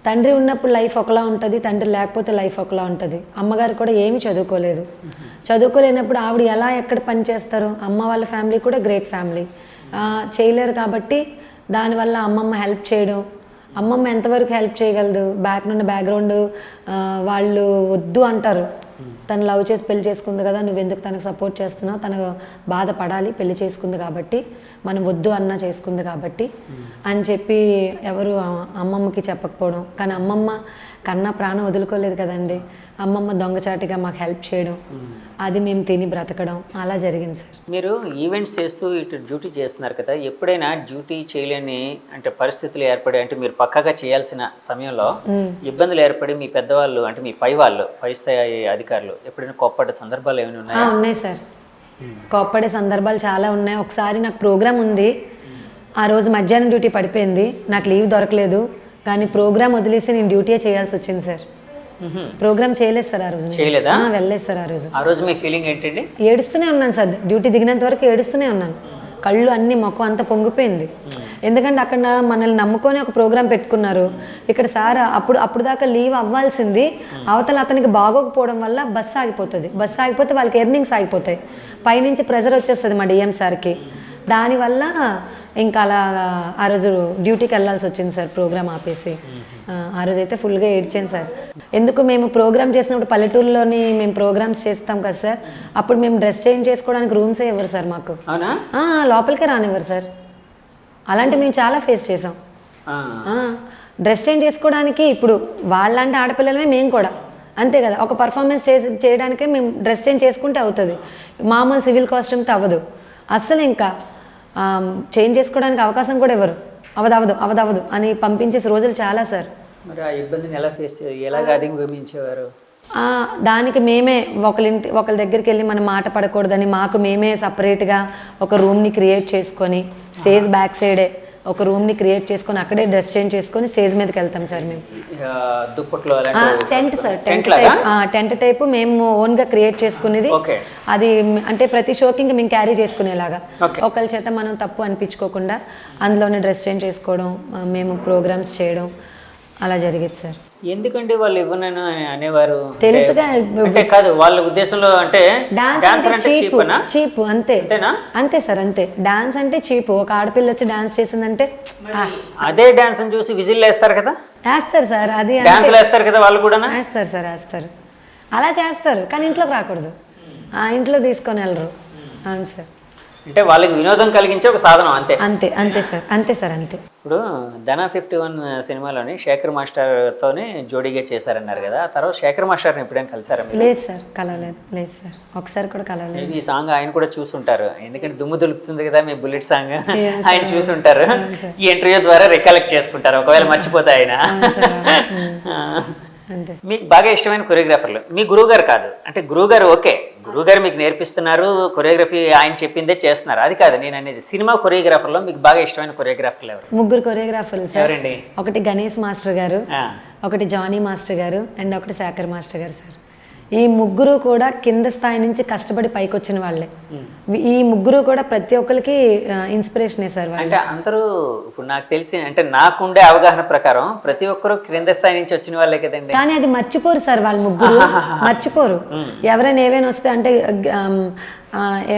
తండ్రి ఉన్నప్పుడు లైఫ్ ఒకలా ఉంటుంది, తండ్రి లేకపోతే లైఫ్ ఒకలా ఉంటుంది. అమ్మగారు కూడా ఏమీ చదువుకోలేదు. చదువుకోలేనప్పుడు ఆవిడ ఎలా ఎక్కడ పని చేస్తారు? అమ్మ వాళ్ళ ఫ్యామిలీ కూడా గ్రేట్ ఫ్యామిలీ, చేయలేరు కాబట్టి దానివల్ల అమ్మమ్మ హెల్ప్ చేయడం. అమ్మమ్మ ఎంతవరకు హెల్ప్ చేయగలదు? బ్యాక్గ్రౌండ్ వాళ్ళు వద్దు అంటారు. తను లవ్ చేసి పెళ్లి చేసుకుంది కదా, నువ్వెందుకు తనకు సపోర్ట్ చేస్తున్నావు, తను బాధపడాలి, పెళ్లి చేసుకుంది కాబట్టి, మనం వద్దు అన్నా చేసుకుంది కాబట్టి అని చెప్పి ఎవరు అమ్మమ్మకి చెప్పకపోవడం. కానీ అమ్మమ్మ కన్నా ప్రాణం వదులుకోలేదు కదండి. అమ్మమ్మ దొంగచాటిగా మాకు హెల్ప్ చేయడం, అది మేము తిని బ్రతకడం, అలా జరిగింది సార్. మీరు ఈవెంట్స్ చేస్తూ ఇటు డ్యూటీ చేస్తున్నారు కదా, ఎప్పుడైనా డ్యూటీ చేయలేని అంటే పరిస్థితులు ఏర్పడి, అంటే మీరు పక్కాగా చేయాల్సిన సమయంలో ఇబ్బందులు ఏర్పడి మీ పెద్దవాళ్ళు అంటే మీ పై స్థాయి అధికారులు ఎప్పుడైనా కోప్పడ్డ సందర్భాలు ఏమైనా ఉన్నాయా? ఉన్నాయి సార్, కోప్పడే సందర్భాలు చాలా ఉన్నాయి. ఒకసారి నాకు ప్రోగ్రామ్ ఉంది, ఆ రోజు మధ్యాహ్నం డ్యూటీ పడిపోయింది, నాకు లీవ్ దొరకలేదు, కానీ ప్రోగ్రామ్ వదిలేసి నేను డ్యూటీయే చేయాల్సి వచ్చింది సార్. ప్రోగ్రామ్ చేయలేదు సార్ ఆ రోజు. చేయలేదా? వెళ్ళలేదు సార్ ఆ రోజు. మీ ఫీలింగ్ ఏంటండి? ఏడుస్తూనే ఉన్నాను సార్, డ్యూటీ దిగినంత వరకు ఏడుస్తూనే ఉన్నాను. కళ్ళు అన్ని మొఖం అంతా పొంగిపోయింది. ఎందుకంటే అక్కడ మనల్ని నమ్ముకొని ఒక ప్రోగ్రామ్ పెట్టుకున్నారు. ఇక్కడ సార్ అప్పుడు దాకా లీవ్ అవ్వాల్సింది, అవతల అతనికి బాగోకపోవడం వల్ల బస్సు ఆగిపోతుంది. బస్సు ఆగిపోతే వాళ్ళకి ఎర్నింగ్స్ ఆగిపోతాయి, పైనుంచి ప్రెజర్ వచ్చేస్తుంది మా డిఎం సార్కి. దానివల్ల ఇంకా అలా ఆ రోజు డ్యూటీకి వెళ్ళాల్సి వచ్చింది సార్, ప్రోగ్రామ్ ఆపేసి. ఆ రోజు అయితే ఫుల్గా ఏడ్చాను సార్. ఎందుకు మేము ప్రోగ్రామ్ చేసినప్పుడు పల్లెటూరులోని మేము ప్రోగ్రామ్స్ చేస్తాం కదా సార్, అప్పుడు మేము డ్రెస్ చేంజ్ చేసుకోవడానికి రూమ్సే ఇవ్వరు సార్ మాకు, లోపలికే రానివ్వరు సార్. అలాంటి మేము చాలా ఫేస్ చేసాం. డ్రెస్ చేంజ్ చేసుకోవడానికి ఇప్పుడు వాళ్ళంటే ఆడపిల్లలమే, మేము కూడా అంతే కదా, ఒక పర్ఫార్మెన్స్ చేయడానికే మేము డ్రెస్ చేంజ్ చేసుకుంటే అవుతుంది, మామూలు సివిల్ కాస్ట్యూమ్తో అవ్వదు అస్సలు. ఇంకా చేంజ్ చేసుకోవడానికి అవకాశం కూడా ఇవ్వరు, అవదవదు అని పంపించేసి రోజులు చాలా సార్. మరి ఆ ఇబ్బందిని ఎలా ఎలాగ అధిగమించేవారు? దానికి మేమే ఒకరి దగ్గరికి వెళ్ళి మనం మాట పడకూడదని మాకు మేమే సపరేట్గా ఒక రూమ్ని క్రియేట్ చేసుకొని, స్టేజ్ బ్యాక్ సైడే ఒక రూమ్ని క్రియేట్ చేసుకొని అక్కడే డ్రెస్ చేంజ్ చేసుకొని స్టేజ్ మీదకి వెళ్తాం సార్. మేము టెంట్ సార్, టెంట్ టైపు మేము ఓన్గా క్రియేట్ చేసుకునేది. అది అంటే ప్రతి షోకింగ్ మేము క్యారీ చేసుకునేలాగా, ఒకరి చేత మనం తప్పు అనిపించుకోకుండా అందులోనే డ్రెస్ చేంజ్ చేసుకోవడం, మేము ప్రోగ్రామ్స్ చేయడం, అలా జరిగేది సార్. ఎందుకంటే వాళ్ళు ఇవ్వనని అనేవారు తెలుసుగా, అంటే కాదు వాళ్ళ ఉద్దేశంలో, అంటే డాన్స్ అంటే చీప్ అంతే సార్, అంతే. డాన్స్ అంటే చీప్. ఒక ఆడపిల్ల వచ్చి డాన్స్ చేసిందంటే అదే డాన్స్ చూసి విజిల్ వేస్తారు కదా, వేస్తారు సార్. అది డాన్స్ వేస్తారు కదా వాళ్ళు కూడా, వేస్తారు సార్, వేస్తారు, అలా చేస్తారు. కానీ ఇంట్లోకి రాకూడదు, ఇంట్లో తీసుకొని వెళ్ళరు. అవును సార్, అంటే వాళ్ళకి వినోదం కలిగించే ఒక సాధనం, అంతే అంతే సార్, అంతే సార్, అంతే. ఇప్పుడు ధనా 51 సినిమాలోని శేఖర్ మాస్టర్తోనే జోడీగా చేశారన్నారు కదా, ఆ తర్వాత శేఖర్ మాస్టర్ని ఎప్పుడైనా కలిసారా? లేదు సార్, కలవలేదు. లేదు సార్, ఒకసారి కూడా కలవలేదు. ఈ సాంగ్ ఆయన కూడా చూసుంటారు, ఎందుకంటే దుమ్ము దులుపుతుంది కదా మీ బుల్లెట్ సాంగ్, ఆయన చూసుంటారు. ఈ ఇంటర్వ్యూ ద్వారా రికలెక్ట్ చేసుకుంటారు, ఒకవేళ మర్చిపోతే ఆయన. మీకు బాగా ఇష్టమైన కొరియోగ్రాఫర్లు? మీ గురువు గారు కాదు, అంటే గురువు గారు ఓకే, గురువు గారు మీకు నేర్పిస్తున్నారు, కొరియోగ్రఫీ ఆయన చెప్పిందే చేస్తున్నారు, అది కాదు నేను అనేది. సినిమా కొరియోగ్రాఫర్లో మీకు బాగా ఇష్టమైన కొరియోగ్రాఫర్లు ఎవరు? ముగ్గురు కొరియోగ్రాఫర్లు సార్. ఎవరండి? ఒకటి గణేష్ మాస్టర్ గారు, ఒకటి జానీ మాస్టర్ గారు, అండ్ ఒకటి శేఖర్ మాస్టర్ గారు సార్. ఈ ముగ్గురు కూడా కింద స్థాయి నుంచి కష్టపడి పైకి వచ్చిన వాళ్ళే. ఈ ముగ్గురు కూడా ప్రతి ఒక్కరికి ఇన్స్పిరేషనే సార్. అంటే అందరూ ఇప్పుడు నాకు తెలిసి, అంటే నాకుండే అవగాహన ప్రకారం ప్రతి ఒక్కరు క్రింద స్థాయి నుంచి వచ్చిన వాళ్ళే కదండి. కానీ అది మర్చిపోరు సార్, వాళ్ళు ముగ్గురు మర్చిపోరు. ఎవరైనా ఏవైనా వస్తే అంటే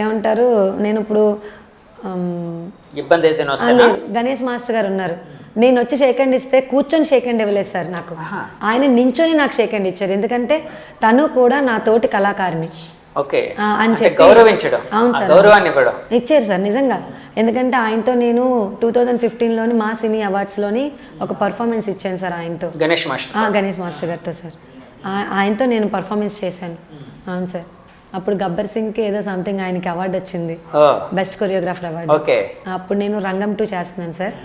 ఏమంటారు, నేను ఇప్పుడు ఇబ్బంది అయితే గణేష్ మాస్టర్ గారు ఉన్నారు, నేను వచ్చి షేక్ హ్యాండ్ ఇస్తే కూర్చొని షేక్ హ్యాండ్ ఇవ్వలేదు సార్ నాకు, ఆయన నించొని నాకు షేక్ హ్యాండ్ ఇచ్చారు. ఎందుకంటే తను కూడా నా తోటి కళాకారిణి అని చెప్పి గౌరవించడం. అవును సార్, గౌరవాన్ని ఇచ్చారు సార్ నిజంగా. ఎందుకంటే ఆయనతో నేను 2015లోని మా సినీ అవార్డ్స్లోని ఒక పర్ఫార్మెన్స్ ఇచ్చాను సార్ ఆయనతో, గణేష్ మాస్టర్ గారితో సార్. ఆయనతో నేను పర్ఫార్మెన్స్ చేశాను. అవును సార్, అప్పుడు గబ్బర్ సింగ్కి ఏదో సంథింగ్ ఆయనకి అవార్డు వచ్చింది, బెస్ట్ కొరియోగ్రాఫర్ అవార్డు. అప్పుడు నేను రంగం 2 చేస్తున్నాను సార్.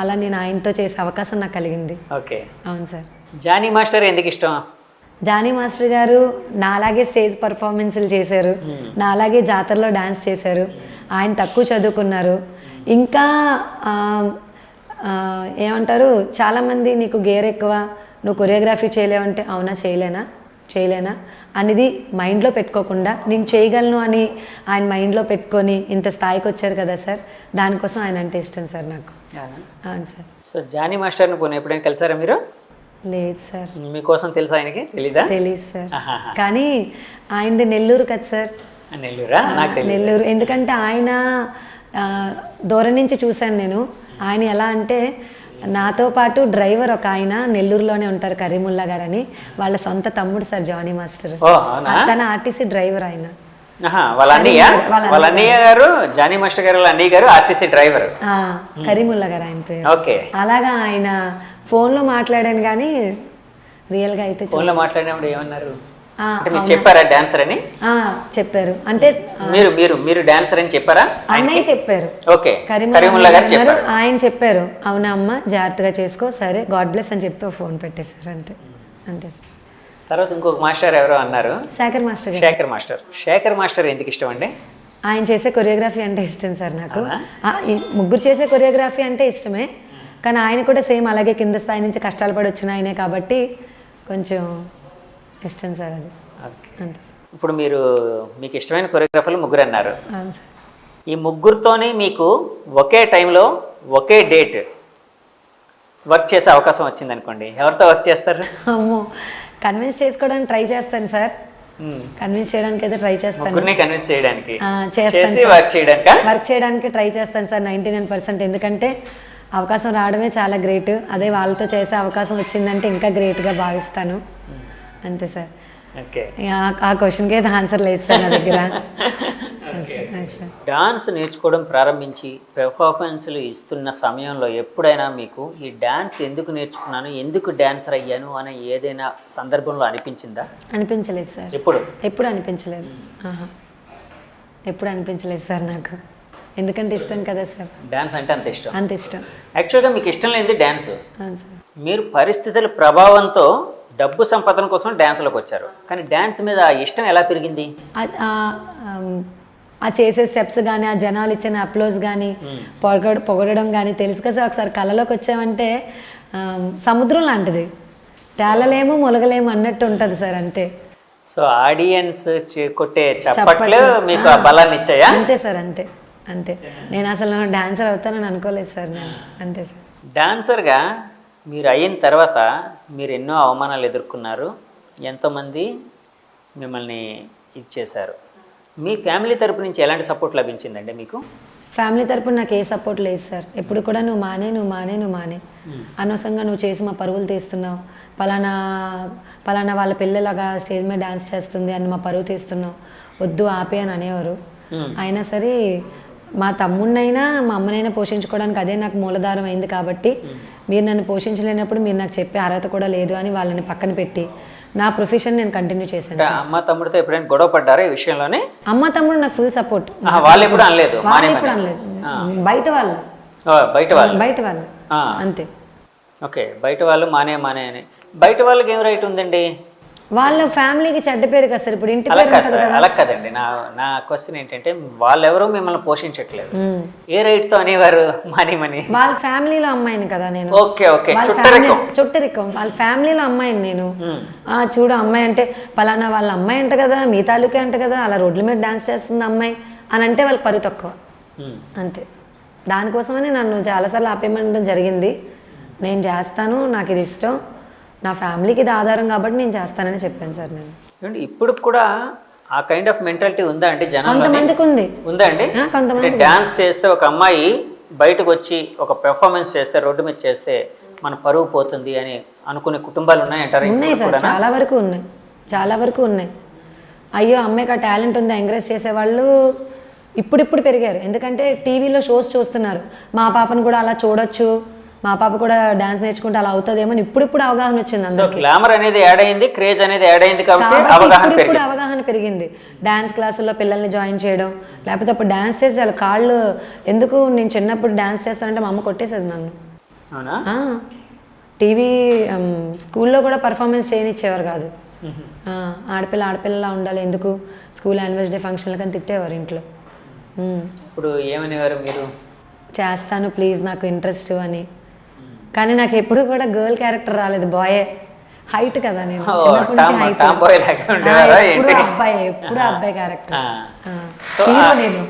అలా నేను ఆయనతో చేసే అవకాశం నాకు కలిగింది. అవును సార్. జానీ మాస్టర్ ఎందుకు ఇష్టం? జానీ మాస్టర్ గారు నాలాగే స్టేజ్ పర్ఫార్మెన్స్లు చేశారు, నాలాగే జాతరలో డాన్స్ చేశారు. ఆయన తక్కువ చదువుకున్నారు. ఇంకా ఏమంటారు, చాలామంది నీకు గేర్ ఎక్కువ, నువ్వు కొరియోగ్రఫీ చేయలేవంటే అవునా చేయలేనా అనేది మైండ్లో పెట్టుకోకుండా నేను చేయగలను అని ఆయన మైండ్లో పెట్టుకొని ఇంత స్థాయికి వచ్చారు కదా సార్, దానికోసం ఆయన అంటే ఇష్టం సార్ నాకు. అవును సార్. సో జానీ మాస్టర్ని ఎప్పుడైనా కలిసారా మీరు? లేదు సార్, మీకోసం తెలుసా ఆయనకి? తెలీదా? తెలీదు సార్. ఆహాహా. కానీ ఆయనది నెల్లూరు కదా సార్. నెల్లూరా? నాకు తెలియదు. నెల్లూరు. ఎందుకంటే ఆయన దూరం నుంచి చూశాను నేను. ఆయన ఎలా అంటే నాతో పాటు డ్రైవర్ ఒక ఆయన నెల్లూరులోనే ఉంటారు, కరీముల్లా గారు అని. వాళ్ళ సొంత తమ్ముడు సార్ జానీ మాస్టర్. ఓ అవునా? తన ఆర్టీసీ డ్రైవర్ ఆయన. వాళ్ళ అన్నయ్య గారు జానీ మాస్టర్ గారు, వాళ్ళ అన్నయ్య గారు ఆర్టీసీ డ్రైవర్. కరీముల్లా గారు ఆయన పేరు. ఓకే. అలాగా ఆయన ఫోన్లో మాట్లాడాను కానీ రియల్గా అయితే ఫోన్లో మాట్లాడినప్పుడు ఏమన్నారు? అంటే మీరు చెప్పారా డాన్సర్ అని? చెప్పారు. అంటే మీరు మీరు మీరు డాన్సర్ అని చెప్పారా? అన్నయ్య చెప్పారు. ఓకే. కరీముల్లా గారు చెప్పారు. ఆయన చెప్పారు, అవునా అమ్మ జాగ్రత్తగా చేసుకో, సరే గాడ్ బ్లెస్ అని చెప్పి ఫోన్ పెట్టేశారు. అంతే అంతే సార్. తర్వాత ఇంకొక మాస్టర్ ఎవరో అన్నారు, Shekhar master. Shekhar master. Shekhar master ఎందుకు ఇష్టం అండి? ఆయన చేసే కొరియోగ్రఫీ అంటే ఇష్టం సార్ నాకు. ఈ ముగ్గురు చేసే కొరియోగ్రఫీ అంటే ఇష్టమే, కానీ ఆయన కూడా సేమ్ అలాగే కింద స్థాయి నుంచి కష్టాలు పడి వచ్చిన ఆయనే కాబట్టి కొంచెం ఇష్టం సార్ అది. అంతే. ఇప్పుడు మీకు ఇష్టమైన కొరియోగ్రాఫర్లు ముగ్గురు అన్నారు. అవును సార్. ఈ ముగ్గురితోని మీకు ఒకే టైంలో ఒకే డేట్ వర్క్ చేసే అవకాశం వచ్చింది అనుకోండి, ఎవరితో వర్క్ చేస్తారు? అమ్మో, కన్విన్స్ చేసుకోవడానికి ట్రై చేస్తాను సార్. కన్విన్స్ చేయడానికి అయితే ట్రై చేస్తాను. ముగ్గురిని కన్విన్స్ చేయడానికి చేసి వర్క్ చేయడానికి ట్రై చేస్తాను సార్ 99%. ఎందుకంటే అవకాశం రావడమే చాలా గ్రేట్. అదే వాళ్ళతో చేసే అవకాశం వచ్చిందంటే ఇంకా గ్రేట్గా భావిస్తాను. అంతే సార్. ఓకే. ఆ క్వశ్చన్కి అయితే ఆన్సర్ లేదు సార్ నా దగ్గర. డాన్స్ నేర్చుకోవడం ప్రారంభించి పెర్ఫార్మెన్స్లు ఇస్తున్న సమయంలో ఎప్పుడైనా మీకు ఈ డాన్స్ ఎందుకు నేర్చుకున్నాను, ఎందుకు డాన్సర్ అయ్యాను అనే ఏదైనా సందర్భంలో అనిపించిందా? అనిపించలేదు సార్. ఎప్పుడు అనిపించలేదు. ఎప్పుడు అనిపించలేదు సార్ నాకు. ఎందుకంటే ఇష్టం కదా సార్. డాన్స్ అంటే అంత ఇష్టం. యాక్చువల్గా మీకు ఇష్టం లేనిది డాన్స్. మీరు పరిస్థితుల ప్రభావంతో డబ్బు సంపాదన కోసం డాన్స్లోకి వచ్చారు, కానీ డాన్స్ మీద ఇష్టం ఎలా పెరిగింది? ఆ చేసే స్టెప్స్ కానీ, ఆ జనాలు ఇచ్చిన అప్లోజ్ కానీ, పొగడడం కానీ తెలుసు కదా సార్. ఒకసారి కళలోకి వచ్చామంటే సముద్రం లాంటిది, తేలలేము మొలగలేము అన్నట్టు ఉంటుంది సార్. అంతే. సో ఆడియన్స్ కొట్టే చప్పట్లు మీకు ఆ బలాన్ని ఇచ్చాయా? అంతే సార్. అంతే. నేను అసలు డాన్సర్ అవుతానని అనుకోలేదు సార్ నేను. అంతే సార్. డాన్సర్గా మీరు అయిన తర్వాత మీరు ఎన్నో అవమానాలు ఎదుర్కొన్నారు, ఎంతోమంది మిమ్మల్ని ఇది చేశారు. మీ ఫ్యామిలీ తరపు నుంచి ఎలాంటి సపోర్ట్ లభించిందండి మీకు? ఫ్యామిలీ తరపున నాకు ఏ సపోర్ట్ లేదు సార్. ఎప్పుడు కూడా నువ్వు మానే అనవసరంగా నువ్వు చేసి మా పరువులు తీస్తున్నావు, పలానా వాళ్ళ పిల్లలాగా స్టేజ్ మీద డాన్స్ చేస్తుంది అని మా పరువు తీస్తున్నావు, వద్దు ఆపే అని అనేవారు. అయినా సరే మా తమ్ముడినైనా మా అమ్మనైనా పోషించుకోవడానికి అదే నాకు మూలధారం అయింది కాబట్టి, మీరు నన్ను పోషించలేనప్పుడు మీరు నాకు చెప్పే అర్హత కూడా లేదు అని వాళ్ళని పక్కన పెట్టి నా ప్రొఫెషన్ నేను కంటిన్యూ చేశాను. అమ్మ తమ్ముడితో ఎప్పుడైనా గొడవ పడ్డారా ఈ విషయంలోనే? అమ్మ తమ్ముడు నాకు ఫుల్ సపోర్ట్. వాళ్ళు ఎప్పుడు అనలేదు? బయట వాళ్ళు అంతే. ఓకే. బయట వాళ్ళు మానే అని. బయట వాళ్ళకి ఏం రైట్ ఉందండి? వాళ్ళ ఫ్యామిలీకి చెడ్డ పేరు కదా సార్. ఇప్పుడు ఇంటి అలా కదండి. నా క్వశ్చన్ ఏంటంటే, వాళ్ళెవరూ మిమ్మల్ని పోషించట్లేదు, ఏ రైట్ తో అనేవారు మనీ? వాళ్ళ ఫ్యామిలీలో అమ్మాయిని కదా నేను. ఓకే. చుట్టరికం వాళ్ళ ఫ్యామిలీలో అమ్మాయిని నేను. చూడు అమ్మాయి అంటే పలానా వాళ్ళ అమ్మాయి అంట కదా, మీ తాలూకే అంట కదా, అలా రోడ్ల మీద డాన్స్ చేస్తుంది అమ్మాయి అని అంటే వాళ్ళకి పరువు తక్కువ. అంతే. దానికోసమని నన్ను చాలాసార్లు ఆపేయడం జరిగింది. నేను చేస్తాను, నాకు ఇది ఇష్టం, నా ఫ్యామిలీకి ఇది ఆధారం కాబట్టి నేను చేస్తానని చెప్పాను సార్ నేను. ఇప్పుడు కూడా ఆ కైండ్ ఆఫ్ మెంటాలిటీ ఉందా అంటే జనాల్లో? కొంతమందికి ఉందా అండి. కొంతమంది డాన్స్ చేస్తే ఒక అమ్మాయి బయటకు వచ్చి ఒక పెర్ఫార్మెన్స్ చేస్తే, రోడ్డు మీద చేస్తే మన పరువు పోతుంది అని అనుకునే కుటుంబాలు ఉన్నాయంటారు? ఉన్నాయి సార్, చాలా వరకు ఉన్నాయి. అయ్యో అమ్మాయికి ఆ టాలెంట్ ఉంది ఎంకరేజ్ చేసేవాళ్ళు ఇప్పుడు పెరిగారు. ఎందుకంటే టీవీలో షోస్ చూస్తున్నారు, మా పాపను కూడా అలా చూడొచ్చు, మా పాప కూడా డాన్స్ నేర్చుకుంటే అలా అవుతుందేమో ఇప్పుడు అవగాహన వచ్చింది. అందరికీ గ్లామర్ అనేది యాడ్ అయింది, క్రేజ్ అనేది యాడ్ అయింది కాబట్టి అవగాహన పెరిగింది. డాన్స్ క్లాసుల్లో పిల్లల్ని జాయిన్ చేయడం, లేకపోతే అప్పుడు డాన్స్ చేసి చాలా కాళ్ళు ఎందుకు. నేను చిన్నప్పుడు డాన్స్ చేస్తానంటే మా అమ్మ కొట్టేసేది నన్ను. అవునా? టీవీ స్కూల్లో కూడా పర్ఫార్మెన్స్ చేయనిచ్చేవారు కాదు. ఆడపిల్లలా ఉండాలి, ఎందుకు స్కూల్ యాన్యువల్ డే ఫంక్షన్లకు అని తిట్టేవారు ఇంట్లో. ఇప్పుడు ఏమనేవారు మీరు? చేస్తాను ప్లీజ్, నాకు ఇంట్రెస్ట్ అని. కానీ నాకు ఎప్పుడు కూడా గర్ల్ క్యారెక్టర్ రాలేదు, బాయే. హైట్ కదా నేను చిన్నప్పటి నుంచి హైట్. ఎప్పుడు అబ్బాయి క్యారెక్టర్. నేను